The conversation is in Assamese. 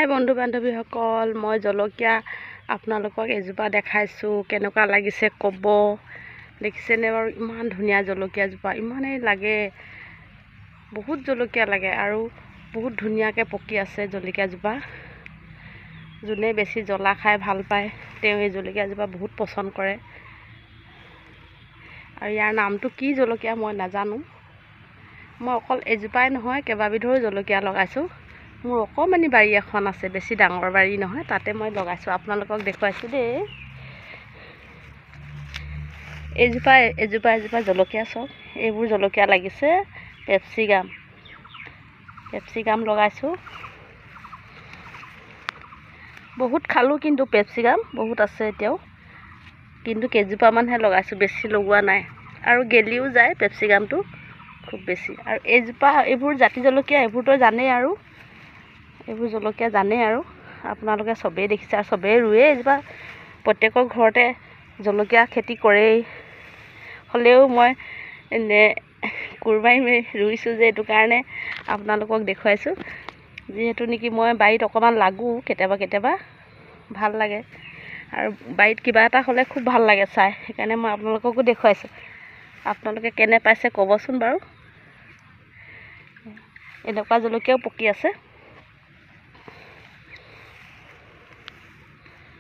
হাই বন্ধু বান্ধৱীসকল, মই জলকীয়া আপোনালোকক এজোপা দেখাইছোঁ। কেনেকুৱা লাগিছে ক'ব। দেখিছেনে বাৰু? ইমান ধুনীয়া জলকীয়াজোপা, ইমানেই লাগে, বহুত জলকীয়া লাগে আৰু বহুত ধুনীয়াকৈ পকি আছে জলকীয়াজোপা। যোনে বেছি জ্বলা খাই ভাল পায় তেওঁ এই জলকীয়াজোপা বহুত পচন্দ কৰে। আৰু ইয়াৰ নামটো কি জলকীয়া মই নাজানো। মই অকল এজোপাই নহয়, কেইবাবিধৰো জলকীয়া লগাইছোঁ। মোৰ অকণমানি বাৰী এখন আছে, বেছি ডাঙৰ বাৰী নহয়, তাতে মই লগাইছোঁ। আপোনালোকক দেখুৱাইছোঁ দেই। এজোপা জলকীয়া চাওক। এইবোৰ জলকীয়া লাগিছে পেপচিকাম লগাইছোঁ। বহুত খালোঁ, কিন্তু পেপচিকাম বহুত আছে এতিয়াও, কিন্তু কেইজোপামানহে লগাইছোঁ, বেছি লগোৱা নাই। আৰু গেলিও যায় পেপচিকামটো খুব বেছি। আৰু এইবোৰ জাতি জলকীয়া, এইবোৰতো জানেই আৰু এইবোৰ জলকীয়া জানেই আৰু আপোনালোকে চবেই দেখিছে আৰু চবেই ৰুৱে। এজোপা প্ৰত্যেকৰ ঘৰতে জলকীয়া খেতি কৰেই। হ'লেও মই কোৰমাৰি ৰুইছোঁ যে, এইটো কাৰণে আপোনালোকক দেখুৱাইছোঁ। যিহেতু নেকি মই বাৰীত অকণমান লাগোঁ কেতিয়াবা ভাল লাগে, আৰু বাৰীত কিবা এটা হ'লে খুব ভাল লাগে চাই, সেইকাৰণে মই আপোনালোককো দেখুৱাইছোঁ। আপোনালোকে কেনে পাইছে ক'বচোন বাৰু। এনেকুৱা জলকীয়াও পকি আছে।